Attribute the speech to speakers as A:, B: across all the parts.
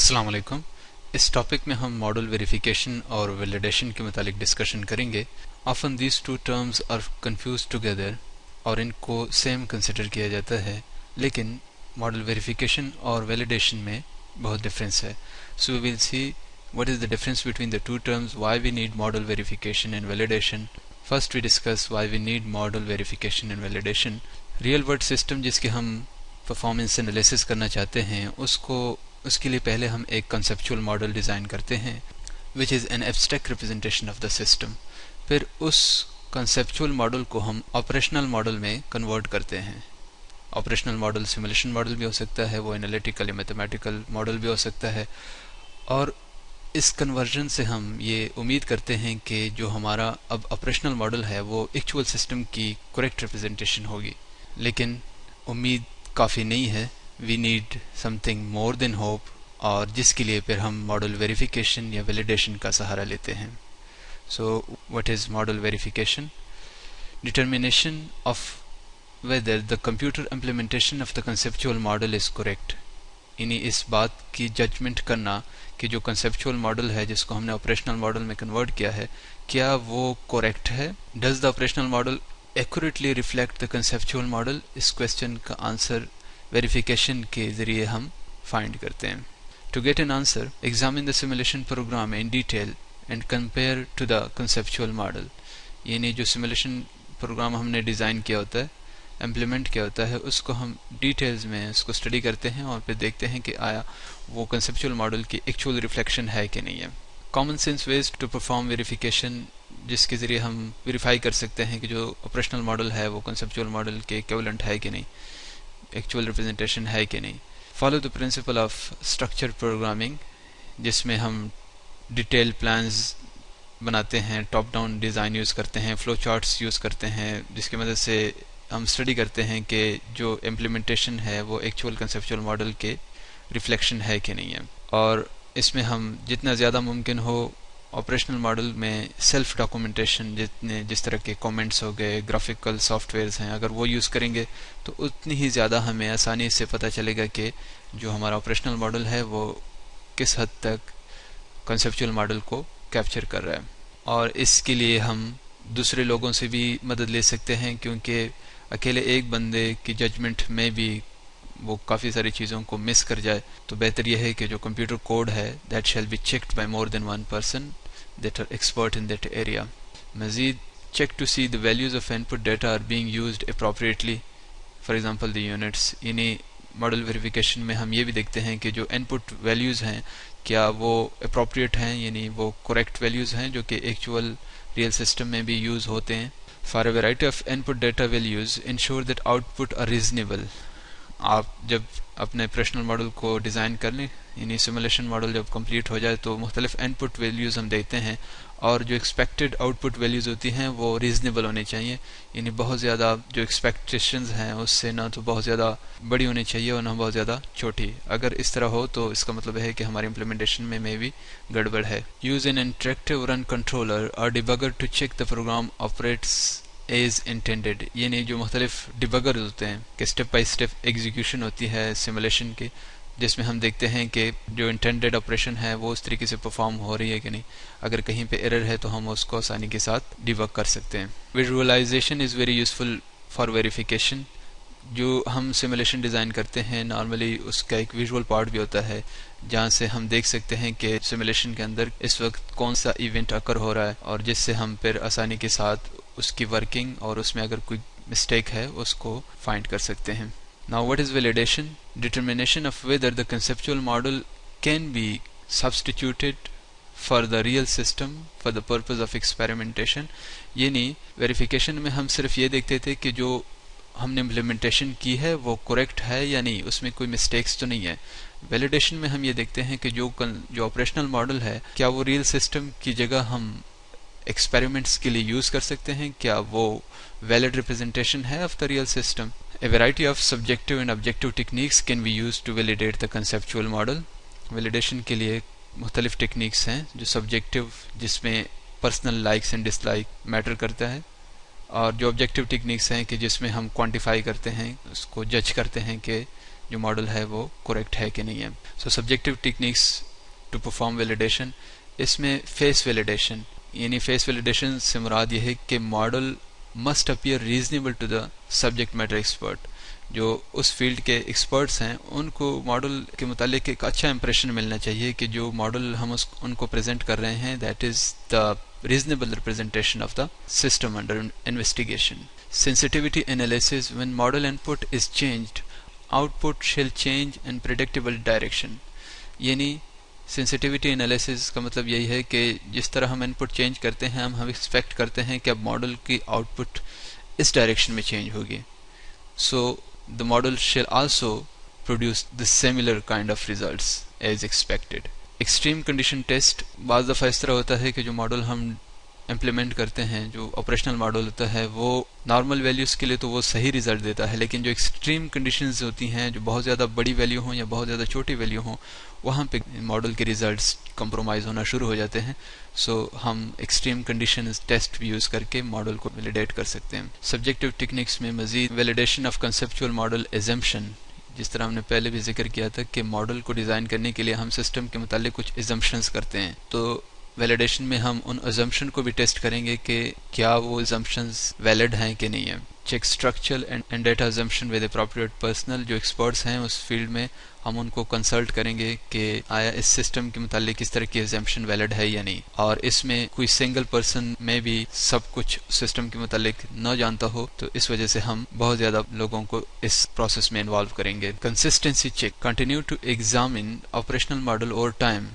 A: السلام علیکم. اس ٹاپک میں ہم ماڈل ویریفیکیشن اور ویلیڈیشن کے متعلق ڈسکشن کریں گے. Often these two terms are confused together اور ان کو سیم کنسیڈر کیا جاتا ہے، لیکن ماڈل ویریفیکیشن اور ویلیڈیشن میں بہت ڈفرینس ہے. سو وی ول سی what is the difference between the two terms, why we need model verification and validation. First we discuss why we need model verification and validation. Real world system جس کے ہم performance analysis کرنا چاہتے ہیں اس کے لیے پہلے ہم ایک کنسیپچول ماڈل ڈیزائن کرتے ہیں which is an abstract representation of the system. پھر اس کنسیپچول ماڈل کو ہم آپریشنل ماڈل میں کنورٹ کرتے ہیں. آپریشنل ماڈل سیمولیشن ماڈل بھی ہو سکتا ہے، وہ انالیٹیکل یا میتھمیٹیکل ماڈل بھی ہو سکتا ہے، اور اس کنورژن سے ہم یہ امید کرتے ہیں کہ جو ہمارا اب آپریشنل ماڈل ہے وہ ایکچوئل سسٹم کی کریکٹ ریپرزنٹیشن ہوگی. لیکن امید کافی نہیں ہے، we need something more than hope, اور جس کے لیے پھر ہم ماڈل ویریفیکیشن یا ویلیڈیشن کا سہارا لیتے ہیں. So what is model verification? Determination of whether the computer implementation of the conceptual model is correct. یعنی اس بات کی ججمنٹ کرنا کہ جو کنسیپچول ماڈل ہے جس کو ہم نے آپریشنل ماڈل میں کنورٹ کیا ہے، کیا وہ کریکٹ ہے؟ Does the operational model accurately reflect the conceptual model? اس کویسچن کا آنسر ویریفیکیشن کے ذریعے ہم فائنڈ کرتے ہیں. To get an answer examine the simulation program in detail and compare to the conceptual model. یعنی جو سیمولیشن پروگرام ہم نے ڈیزائن کیا ہوتا ہے، امپلیمنٹ کیا ہوتا ہے، اس کو ہم ڈیٹیلز میں اس کو اسٹڈی کرتے ہیں اور پھر دیکھتے ہیں کہ آیا وہ کنسیپچول ماڈل کی ایکچوئل ریفلیکشن ہے کہ نہیں ہے. Common sense ways to perform verification, جس کے ذریعے ہم ویریفائی کر سکتے ہیں کہ جو آپریشنل ماڈل ہے وہ کنسیپچول ماڈل کے ایکویولنٹ ہے کہ نہیں، ایکچوئل ریپرزنٹیشن ہے کہ نہیں. Follow the principle of structure programming, جس میں ہم ڈیٹیل پلانز بناتے ہیں، ٹاپ ڈاؤن ڈیزائن یوز کرتے ہیں، فلو چارٹس یوز کرتے ہیں، جس کی مدد سے ہم اسٹڈی کرتے ہیں کہ جو امپلیمنٹیشن ہے وہ ایکچوئل کنسیپچول ماڈل کے ریفلیکشن ہے کہ نہیں ہے. اور اس میں ہم جتنا زیادہ ممکن ہو آپریشنل ماڈل میں سیلف ڈاکومنٹیشن، جس طرح کے کامنٹس ہو گئے، گرافیکل سافٹ ویئرز ہیں، اگر وہ یوز کریں گے تو اتنی ہی زیادہ ہمیں آسانی سے پتہ چلے گا کہ جو ہمارا آپریشنل ماڈل ہے وہ کس حد تک کنسیپچول ماڈل کو کیپچر کر رہا ہے. اور اس کے لیے ہم دوسرے لوگوں سے بھی مدد لے سکتے ہیں، کیونکہ اکیلے ایک بندے کی ججمنٹ میں بھی وہ کافی ساری چیزوں کو مس کر جائے، تو بہتر یہ ہے کہ جو کمپیوٹر کوڈ ہے that shall be checked by more than one person that are expert in that area. مزید check to see the values of input data are being used appropriately, for example the units. یعنی model verification میں ہم یہ بھی دیکھتے ہیں کہ جو ان پٹ ویلیوز ہیں کیا وہ اپروپریٹ ہیں، یعنی وہ کریکٹ ویلیوز ہیں جو کہ ایکچوئل ریئل سسٹم میں بھی یوز ہوتے ہیں. For a variety of input data values, ensure that output are reasonable. آپ جب اپنے آپریشنل ماڈل کو ڈیزائن کر لیں، یعنی سیمولیشن ماڈل جب کمپلیٹ ہو جائے تو مختلف ان پٹ ویلیوز ہم دیکھتے ہیں، اور جو ایکسپیکٹڈ آؤٹ پٹ ویلیوز ہوتی ہیں وہ ریزنیبل ہونی چاہیے. یعنی بہت زیادہ جو ایکسپیکٹیشنز ہیں اس سے نہ تو بہت زیادہ بڑی ہونی چاہیے اور نہ بہت زیادہ چھوٹی. اگر اس طرح ہو تو اس کا مطلب ہے کہ ہماری امپلیمنٹیشن میں بھی گڑبڑ ہے. Use an interactive run controller اور debugger to check the program operates as intended. یعنی جو مختلف ڈیبگر ہوتے ہیں کہ اسٹیپ بائی اسٹیپ ایگزیکیوشن ہوتی ہے سیمولیشن کی، جس میں ہم دیکھتے ہیں کہ جو انٹینڈیڈ آپریشن ہے وہ اس طریقے سے پرفارم ہو رہی ہے کہ نہیں. اگر کہیں پہ ایرر ہے تو ہم اس کو آسانی کے ساتھ ڈیبگ کر سکتے ہیں. Visualisation is very useful for verification. جو ہم سیمولیشن ڈیزائن کرتے ہیں نارملی اس کا ایک ویژول پارٹ بھی ہوتا ہے جہاں سے ہم دیکھ سکتے ہیں کہ سیمولیشن کے اندر اس وقت کون سا ایونٹ اکر ہو رہا ہے، اور جس سے ہم پھر آسانی کے ساتھ اس کی ورکنگ اور اس میں اگر کوئی مسٹیک ہے اس کو فائنڈ کر سکتے ہیں. Now what is validation? Determination of whether the conceptual model can be substituted for the real system for the purpose of experimentation. یعنی ویریفیکیشن میں ہم صرف یہ دیکھتے تھے کہ جو ہم نے امپلیمنٹیشن کی ہے وہ کریکٹ ہے یا نہیں، اس میں کوئی مسٹیکس تو نہیں ہے. ویلیڈیشن میں ہم یہ دیکھتے ہیں کہ جو آپریشنل ماڈل ہے کیا وہ ریئل سسٹم کی جگہ ہم ایکسپیریمنٹس کے لیے یوز کر سکتے ہیں، کیا وہ ویلڈ ریپرزنٹیشن ہے of the real system. A variety of subjective and objective techniques can be used to validate the conceptual model. Validation کے لیے مختلف ٹیکنیکس ہیں، جو سبجیکٹو جس میں personal likes and dislike matter کرتا ہے، اور جو آبجیکٹیو ٹیکنیکس ہیں کہ جس میں ہم کوانٹیفائی کرتے ہیں، اس کو جج کرتے ہیں کہ جو ماڈل ہے وہ کریکٹ ہے کہ نہیں ہے. So subjective techniques to perform validation, اس میں فیس ویلیڈیشن، یعنی فیس ویلیڈیشن سے مراد یہ ہے کہ model must appear reasonable to the subject matter expert. جو اس فیلڈ کے ایکسپرٹس ہیں ان کو ماڈل کے متعلق ایک اچھا امپریشن ملنا چاہیے کہ جو ماڈل ہم ان کو پریزنٹ کر رہے ہیں that is the reasonable representation of the system under investigation. Sensitivity analysis: when model input is changed, output shall change in predictable direction. یعنی sensitivity analysis کا مطلب یہی ہے کہ جس طرح ہم انپٹ چینج کرتے ہیں ہم ایکسپیکٹ کرتے ہیں کہ اب ماڈل کی آؤٹ پٹ اس ڈائریکشن میں چینج ہوگی. So the model shall also produce the similar kind of results as expected. Extreme condition test بعض دفعہ اس طرح ہوتا ہے کہ جو ماڈل ہم امپلیمنٹ کرتے ہیں، جو آپریشنل ماڈل ہوتا ہے، وہ نارمل ویلیوز کے لیے تو وہ صحیح ریزلٹ دیتا ہے، لیکن جو ایکسٹریم کنڈیشنز ہوتی ہیں، جو بہت زیادہ بڑی ویلیو ہوں یا بہت زیادہ چھوٹی ویلیو ہوں، وہاں پہ ماڈل کے ریزلٹس کمپرومائز ہونا شروع ہو جاتے ہیں. سو ہم ایکسٹریم کنڈیشنز ٹیسٹ بھی یوز کر کے ماڈل کو ویلیڈیٹ کر سکتے ہیں. سبجیکٹو ٹیکنیکس میں مزید validation of conceptual model exemption, جس طرح ہم نے پہلے بھی ذکر کیا تھا کہ ماڈل کو ڈیزائن کرنے کے لیے ہم سسٹم کے متعلق کچھ ایزمپشنز کرتے ہیں، تو ویلیڈیشن میں ہم ان ایزمپشن کو بھی ٹیسٹ کریں گے کہ کیا وہ ایزمپشنز ویلڈ ہیں کہ نہیں ہیں. Check structural and data exemption with appropriate personal, جو ایکسپرٹس ہیں اس فیلڈ میں ہم ان کو کنسلٹ کریں گے کہ آیا اس سسٹم کے متعلق اس طرح کی ایزمپشن ویلڈ ہے یا نہیں، اور اس میں کوئی سنگل پرسن میں بھی سب کچھ سسٹم کے متعلق نہ جانتا ہو تو اس وجہ سے ہم بہت زیادہ لوگوں کو اس پروسیس میں انوالو کریں گے. Consistency check: continue to examine operational model over time,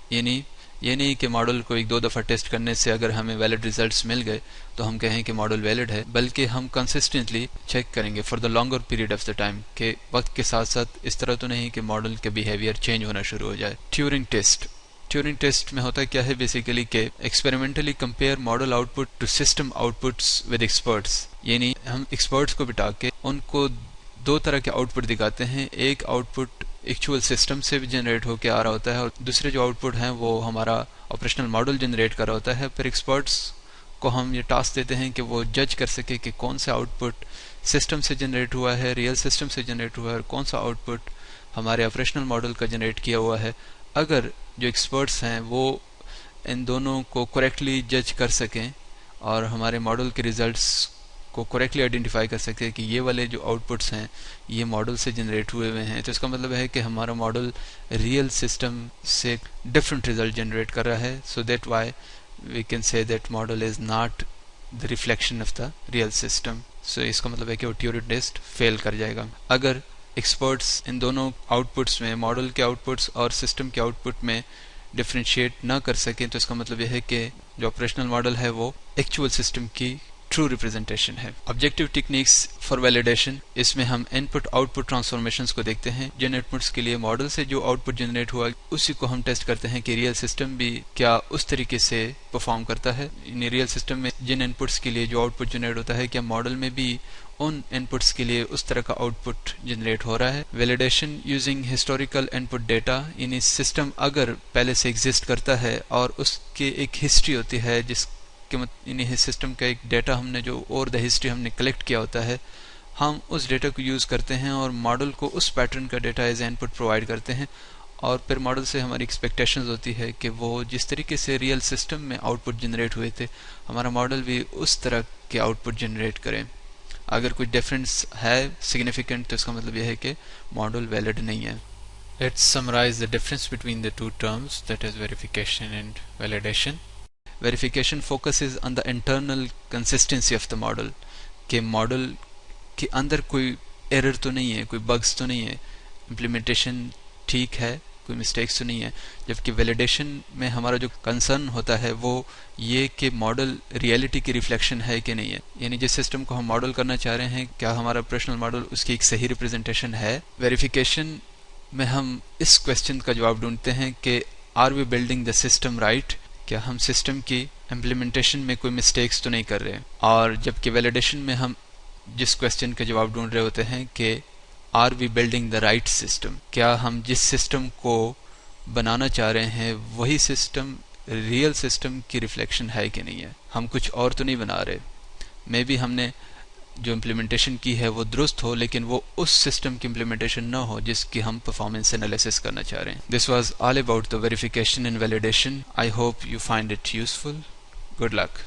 A: یعنی یہ نہیں کہ ماڈل کو ایک دو دفعہ ٹیسٹ کرنے سے اگر ہمیں ویلڈ ریزلٹس مل گئے تو ہم کہیں کہ ماڈل ویلڈ ہے، بلکہ ہم کنسسٹنٹلی چیک کریں گے for the longer period of the time کہ وقت کے ساتھ ساتھ اس طرح تو نہیں کہ ماڈل کے بیہیویئر چینج ہونا شروع ہو جائے. ٹیورنگ ٹیسٹ: ٹیورنگ ٹیسٹ میں ہوتا کیا ہے بیسیکلی کہ experimentally compare model output to system outputs with experts, یعنی ہم ایکسپرٹس کو بٹھا کے ان کو دو طرح کے آؤٹ پٹ دکھاتے ہیں. ایک آؤٹ پٹ ایکچوئل سسٹم سے بھی جنریٹ ہو کے آ رہا ہوتا ہے اور دوسرے جو آؤٹ پٹ ہیں وہ ہمارا آپریشنل ماڈل جنریٹ کر رہا ہوتا ہے. پھر ایکسپرٹس کو ہم یہ ٹاسک دیتے ہیں کہ وہ جج کر سکے کہ کون سا آؤٹ پٹ سسٹم سے جنریٹ ہوا ہے، ریئل سسٹم سے جنریٹ ہوا ہے، اور کون سا آؤٹ پٹ ہمارے آپریشنل ماڈل کا جنریٹ کیا ہوا ہے. اگر جو ایکسپرٹس ہیں وہ ان دونوں کو کریکٹلی جج کر سکیں اور ہمارے ماڈل کے ریزلٹس کو کریکٹلی آئیڈینٹیفائی کر سکتے کہ یہ والے جو آؤٹ پٹس ہیں یہ ماڈل سے جنریٹ ہوئے ہوئے ہیں، تو اس کا مطلب ہے کہ ہمارا ماڈل ریئل سسٹم سے ڈفرینٹ ریزلٹ جنریٹ کر رہا ہے. So that why we can say that model is not the reflection of the real system. So اس کا مطلب ہے کہ وہ ٹیورنگ ٹیسٹ فیل کر جائے گا. اگر ایکسپرٹس ان دونوں آؤٹ پٹس میں، ماڈل کے آؤٹ پٹس اور سسٹم کے آؤٹ پٹ میں ڈفرینشیٹ نہ کر سکیں تو اس کا مطلب یہ ہے کہ جو آپریشنل ماڈل ہے وہ ایکچوئل سسٹم کی ٹرو ریپرزنٹیشن ہے. آبجیکٹیو ٹیکنیکس فار ویلیڈیشن: اس میں ہم ان پٹ آؤٹ پٹ ٹرانسفارمیشنز کو دیکھتے ہیں. جن ان پٹس کے لیے ماڈل سے جو آؤٹ پٹ جنریٹ ہوا اسی کو ہم ٹیسٹ کرتے ہیں کہ ریئل سسٹم بھی کیا اس طریقے سے پرفارم کرتا ہے. یعنی ریئل سسٹم میں جن ان پٹس کے لیے جو آؤٹ پٹ جنریٹ ہوتا ہے کیا ماڈل میں بھی ان ان پٹس کے لیے اس طرح کا آؤٹ پٹ جنریٹ ہو رہا ہے. ویلیڈیشن یوزنگ ہسٹوریکل ان پٹ ڈیٹا: یعنی سسٹم اگر پہلے سے ایگزسٹ کرتا ہے اور اس کی ایک ہسٹری ہوتی ہے جس یعنی سسٹم کا ایک ڈیٹا ہم نے جو اور دا ہسٹری ہم نے کلیکٹ کیا ہوتا ہے، ہم اس ڈیٹا کو یوز کرتے ہیں اور ماڈل کو اس پیٹرن کا ڈیٹا ایز ان پٹ پرووائڈ کرتے ہیں، اور پھر ماڈل سے ہماری ایکسپیکٹیشنز ہوتی ہے کہ وہ جس طریقے سے ریئل سسٹم میں آؤٹ پٹ جنریٹ ہوئے تھے ہمارا ماڈل بھی اس طرح کے آؤٹ پٹ جنریٹ کریں. اگر کوئی ڈفرینس ہے سگنیفیکنٹ تو اس کا مطلب یہ ہے کہ ماڈل ویلڈ نہیں ہے. Let's summarize the difference between the two terms, that is verification and validation. Verification focuses on the internal consistency of the model کہ ماڈل کے اندر کوئی ایرر تو نہیں ہے، کوئی بگز تو نہیں ہے، امپلیمنٹیشن ٹھیک ہے، کوئی مسٹیکس تو نہیں ہے. جبکہ ویلیڈیشن میں ہمارا جو کنسرن ہوتا ہے وہ یہ کہ ماڈل ریئلٹی کی ریفلیکشن ہے کہ نہیں ہے. یعنی جس سسٹم کو ہم ماڈل کرنا چاہ رہے ہیں کیا ہمارا آپریشنل ماڈل اس کی ایک صحیح ریپرزنٹیشن ہے. ویریفیکیشن میں ہم اس کویسچن کا جواب ڈھونڈتے ہیں کہ are we building the system right, کیا ہم سسٹم کی امپلیمنٹیشن میں کوئی مسٹیکس تو نہیں کر رہے. اور جبکہ ویلیڈیشن میں ہم جس کویسچن کا جواب ڈھونڈ رہے ہوتے ہیں کہ are we building the right system, کیا ہم جس سسٹم کو بنانا چاہ رہے ہیں وہی سسٹم ریئل سسٹم کی ریفلیکشن ہے کہ نہیں ہے، ہم کچھ اور تو نہیں بنا رہے. مے بی ہم نے جو امپلیمنٹیشن کی ہے وہ درست ہو لیکن وہ اس سسٹم کی امپلیمنٹیشن نہ ہو جس کی ہم پرفارمنس انالیسس کرنا چاہ رہے ہیں. This was all about the verification and validation. I hope you find it useful. Good luck.